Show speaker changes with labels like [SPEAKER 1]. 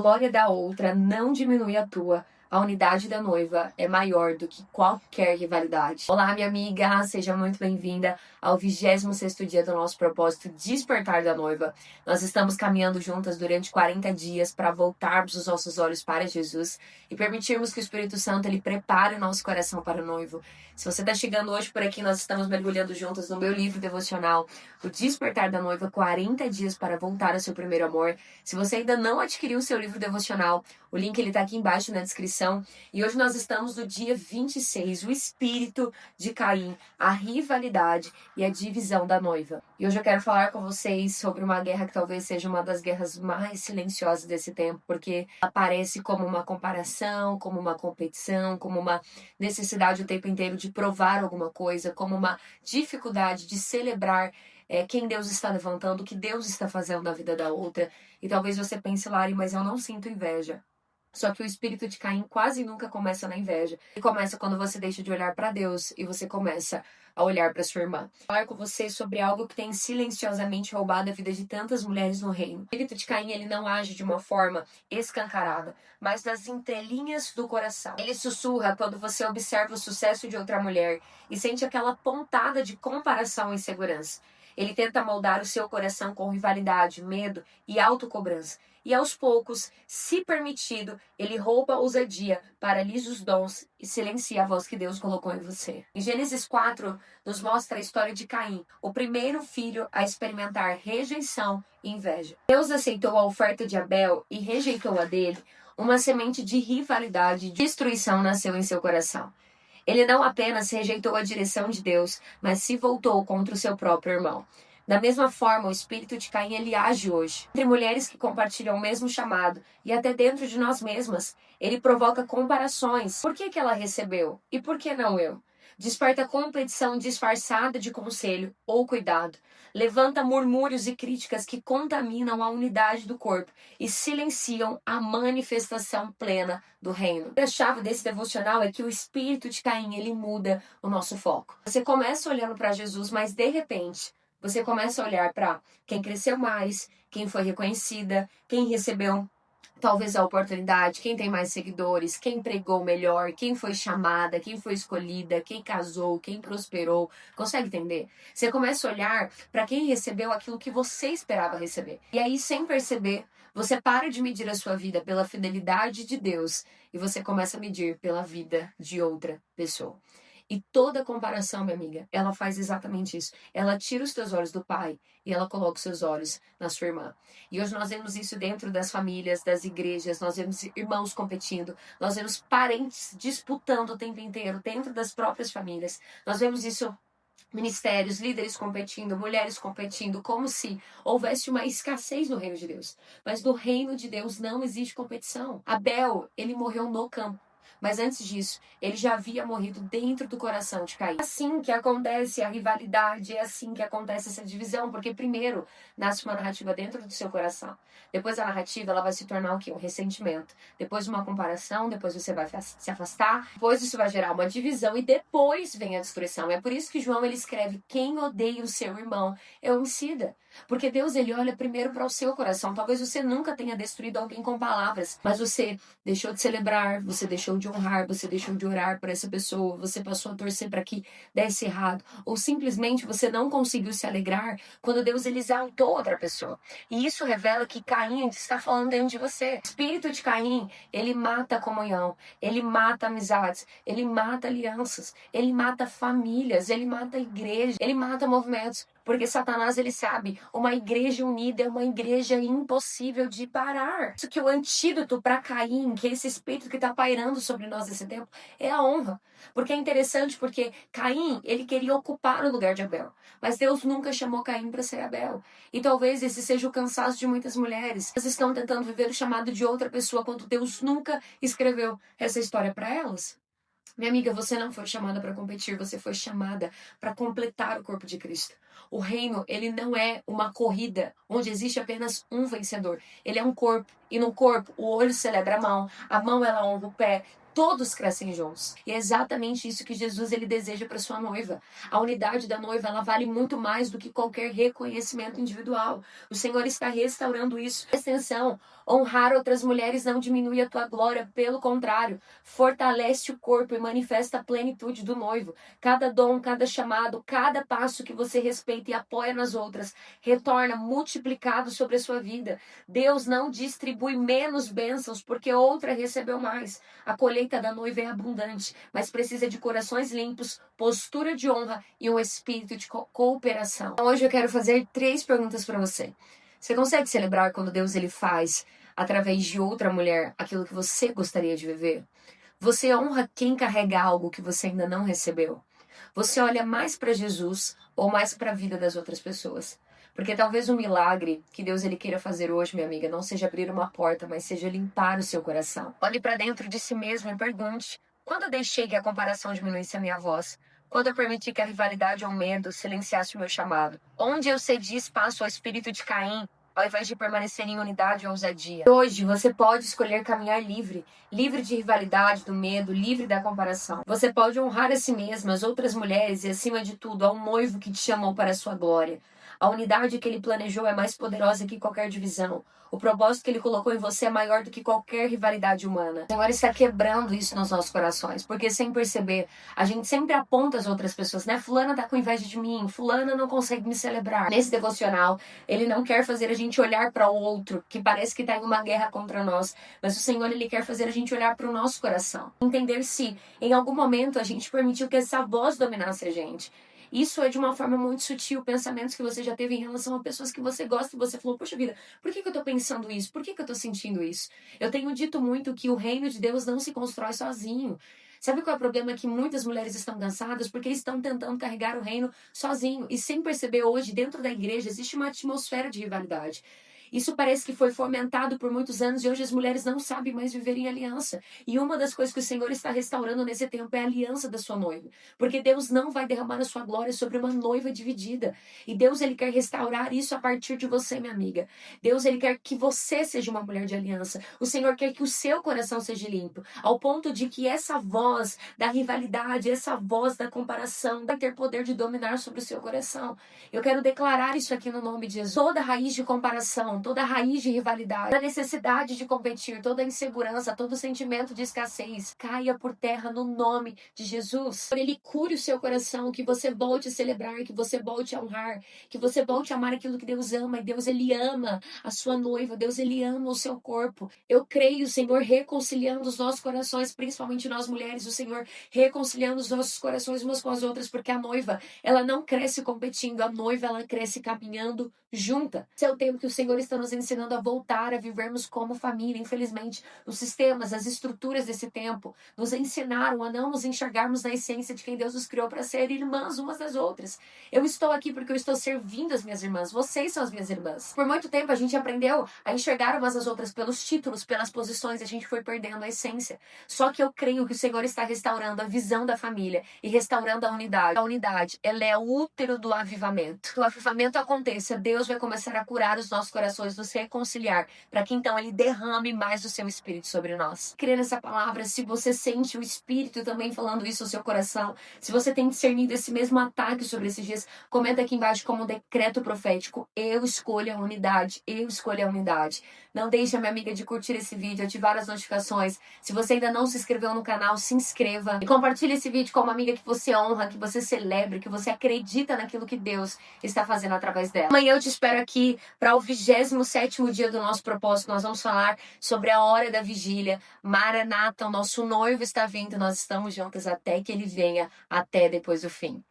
[SPEAKER 1] glória da outra não diminui a tua. A unidade da noiva é maior do que qualquer rivalidade. Olá, minha amiga, seja muito bem-vinda ao 26º dia do nosso propósito Despertar da Noiva. Nós estamos caminhando juntas durante 40 dias para voltarmos os nossos olhos para Jesus e permitirmos que o Espírito Santo ele prepare o nosso coração para o noivo. Se você está chegando hoje por aqui, nós estamos mergulhando juntas no meu livro devocional, O Despertar da Noiva, 40 dias para voltar ao seu primeiro amor. Se você ainda não adquiriu o seu livro devocional, o link ele tá aqui embaixo na descrição. E hoje nós estamos no dia 26, o espírito de Caim, a rivalidade e a divisão da noiva. E hoje eu quero falar com vocês sobre uma guerra que talvez seja uma das guerras mais silenciosas desse tempo, porque aparece como uma comparação, como uma competição, como uma necessidade o tempo inteiro de provar alguma coisa, como uma dificuldade de celebrar quem Deus está levantando, o que Deus está fazendo na vida da outra. E talvez você pense, Lari, mas eu não sinto inveja. Só que o espírito de Caim quase nunca começa na inveja. Ele começa quando você deixa de olhar para Deus e você começa a olhar para sua irmã. Vou falar com você sobre algo que tem silenciosamente roubado a vida de tantas mulheres no reino. O espírito de Caim, ele não age de uma forma escancarada, mas das entrelinhas do coração. Ele sussurra quando você observa o sucesso de outra mulher e sente aquela pontada de comparação e insegurança. Ele tenta moldar o seu coração com rivalidade, medo e autocobrança. E aos poucos, se permitido, ele rouba a ousadia, paralisa os dons e silencia a voz que Deus colocou em você. Em Gênesis 4, nos mostra a história de Caim, o primeiro filho a experimentar rejeição e inveja. Deus aceitou a oferta de Abel e rejeitou a dele. Uma semente de rivalidade e destruição nasceu em seu coração. Ele não apenas rejeitou a direção de Deus, mas se voltou contra o seu próprio irmão. Da mesma forma, o espírito de Caim ele age hoje. Entre mulheres que compartilham o mesmo chamado e até dentro de nós mesmas, ele provoca comparações. Por que ela recebeu? E por que não eu? Desperta competição disfarçada de conselho ou cuidado. Levanta murmúrios e críticas que contaminam a unidade do corpo e silenciam a manifestação plena do reino. A chave desse devocional é que o espírito de Caim ele muda o nosso foco. Você começa olhando para Jesus, mas de repente você começa a olhar para quem cresceu mais, quem foi reconhecida, quem recebeu talvez a oportunidade, quem tem mais seguidores, quem pregou melhor, quem foi chamada, quem foi escolhida, quem casou, quem prosperou. Consegue entender? Você começa a olhar para quem recebeu aquilo que você esperava receber. E aí, sem perceber, você para de medir a sua vida pela fidelidade de Deus e você começa a medir pela vida de outra pessoa. E toda comparação, minha amiga, ela faz exatamente isso. Ela tira os teus olhos do pai e ela coloca os seus olhos na sua irmã. E hoje nós vemos isso dentro das famílias, das igrejas, nós vemos irmãos competindo, nós vemos parentes disputando o tempo inteiro dentro das próprias famílias. Nós vemos isso ministérios, líderes competindo, mulheres competindo, como se houvesse uma escassez no reino de Deus. Mas no reino de Deus não existe competição. Abel, ele morreu no campo. Mas antes disso, ele já havia morrido dentro do coração de Caim. É assim que acontece a rivalidade, é assim que acontece essa divisão, porque primeiro nasce uma narrativa dentro do seu coração. Depois a narrativa ela vai se tornar o quê? Um ressentimento. Depois uma comparação, depois você vai se afastar, depois isso vai gerar uma divisão e depois vem a destruição. É por isso que João ele escreve: quem odeia o seu irmão é homicida. Porque Deus ele olha primeiro para o seu coração. Talvez você nunca tenha destruído alguém com palavras, mas você deixou de celebrar, você deixou de honrar, você deixou de orar por essa pessoa, você passou a torcer para que desse errado, ou simplesmente você não conseguiu se alegrar quando Deus ele exaltou outra pessoa. E isso revela que Caim está falando dentro de você. O espírito de Caim, ele mata a comunhão, ele mata amizades, ele mata alianças, ele mata famílias, ele mata igrejas, ele mata movimentos. Porque Satanás, ele sabe, uma igreja unida é uma igreja impossível de parar. Isso que o antídoto para Caim, que é esse espírito que está pairando sobre nós nesse tempo, é a honra. Porque é interessante, porque Caim, ele queria ocupar o lugar de Abel. Mas Deus nunca chamou Caim para ser Abel. E talvez esse seja o cansaço de muitas mulheres. Elas estão tentando viver o chamado de outra pessoa, quando Deus nunca escreveu essa história para elas. Minha amiga, você não foi chamada para competir, você foi chamada para completar o corpo de Cristo. O reino, ele não é uma corrida onde existe apenas um vencedor. Ele é um corpo, e no corpo o olho celebra a mão ela honra o pé. todos crescem juntos. E é exatamente isso que Jesus ele deseja para sua noiva. A unidade da noiva, ela vale muito mais do que qualquer reconhecimento individual. O Senhor está restaurando isso. Presta atenção, honrar outras mulheres não diminui a tua glória, pelo contrário, fortalece o corpo e manifesta a plenitude do noivo. Cada dom, cada chamado, cada passo que você respeita e apoia nas outras, retorna multiplicado sobre a sua vida. Deus não distribui menos bênçãos porque outra recebeu mais. A colheita da noiva é abundante, mas precisa de corações limpos, postura de honra e um espírito de cooperação. Então, hoje eu quero fazer 3 perguntas para você. Você consegue celebrar quando Deus ele faz, através de outra mulher, aquilo que você gostaria de viver? Você honra quem carrega algo que você ainda não recebeu? Você olha mais para Jesus ou mais para a vida das outras pessoas? Porque talvez um milagre que Deus ele queira fazer hoje, minha amiga, não seja abrir uma porta, mas seja limpar o seu coração. Olhe para dentro de si mesmo e pergunte: quando eu deixei que a comparação diminuísse a minha voz? Quando eu permiti que a rivalidade ou o medo silenciasse o meu chamado? Onde eu cedi espaço ao espírito de Caim, ao invés de permanecer em unidade ou ousadia? Hoje você pode escolher caminhar livre, livre de rivalidade, do medo, livre da comparação. Você pode honrar a si mesma, as outras mulheres e, acima de tudo, ao noivo que te chamou para a sua glória. A unidade que ele planejou é mais poderosa que qualquer divisão. O propósito que ele colocou em você é maior do que qualquer rivalidade humana. Agora está quebrando isso nos nossos corações, porque sem perceber, a gente sempre aponta as outras pessoas, né? Fulana tá com inveja de mim, fulana não consegue me celebrar. Nesse devocional, ele não quer fazer a gente olhar para o outro, que parece que tá em uma guerra contra nós, mas o Senhor, ele quer fazer a gente olhar para o nosso coração. Entender se em algum momento a gente permitiu que essa voz dominasse a gente. Isso é de uma forma muito sutil, pensamentos que você já teve em relação a pessoas que você gosta e você falou: poxa vida, por que eu tô pensando isso? Por que eu tô sentindo isso? Eu tenho dito muito que o reino de Deus não se constrói sozinho. Sabe qual é o problema? Que muitas mulheres estão cansadas porque estão tentando carregar o reino sozinho. E sem perceber, hoje, dentro da igreja, existe uma atmosfera de rivalidade. Isso parece que foi fomentado por muitos anos e hoje as mulheres não sabem mais viver em aliança. E uma das coisas que o Senhor está restaurando nesse tempo é a aliança da sua noiva. Porque Deus não vai derramar a sua glória sobre uma noiva dividida. E Deus, ele quer restaurar isso a partir de você, minha amiga. Deus, ele quer que você seja uma mulher de aliança. O Senhor quer que o seu coração seja limpo. Ao ponto de que essa voz da rivalidade, essa voz da comparação vai ter poder de dominar sobre o seu coração. Eu quero declarar isso aqui no nome de Jesus. Toda raiz de comparação, toda raiz de rivalidade, toda necessidade de competir, toda insegurança, todo sentimento de escassez, caia por terra no nome de Jesus. Ele cure o seu coração, que você volte a celebrar, que você volte a honrar, que você volte a amar aquilo que Deus ama. E Deus, ele ama a sua noiva, Deus, ele ama o seu corpo. Eu creio, Senhor, reconciliando os nossos corações, principalmente nós mulheres, o Senhor reconciliando os nossos corações umas com as outras, porque a noiva, ela não cresce competindo, a noiva, ela cresce caminhando junta. Esse é o tempo que o Senhor está nos ensinando a voltar a vivermos como família. Infelizmente, os sistemas, as estruturas desse tempo nos ensinaram a não nos enxergarmos na essência de quem Deus nos criou para ser irmãs umas das outras. Eu estou aqui porque eu estou servindo as minhas irmãs. Vocês são as minhas irmãs. Por muito tempo a gente aprendeu a enxergar umas as outras pelos títulos, pelas posições, e a gente foi perdendo a essência. Só que eu creio que o Senhor está restaurando a visão da família e restaurando a unidade. A unidade, ela é o útero do avivamento. Que o avivamento aconteça, Deus vai começar a curar os nossos corações, nos reconciliar, para que então ele derrame mais do seu Espírito sobre nós. Crê nessa palavra. Se você sente o Espírito também falando isso no seu coração, se você tem discernido esse mesmo ataque sobre esses dias, comenta aqui embaixo como um decreto profético: eu escolho a unidade, eu escolho a unidade. Não deixe, minha amiga, de curtir esse vídeo, ativar as notificações. Se você ainda não se inscreveu no canal, se inscreva e compartilhe esse vídeo com uma amiga que você honra, que você celebra, que você acredita naquilo que Deus está fazendo através dela. Amanhã eu te espero aqui para o 27º dia do nosso propósito. Nós vamos falar sobre a hora da vigília. Maranata, o nosso noivo está vindo, nós estamos juntas até que ele venha, até depois do fim.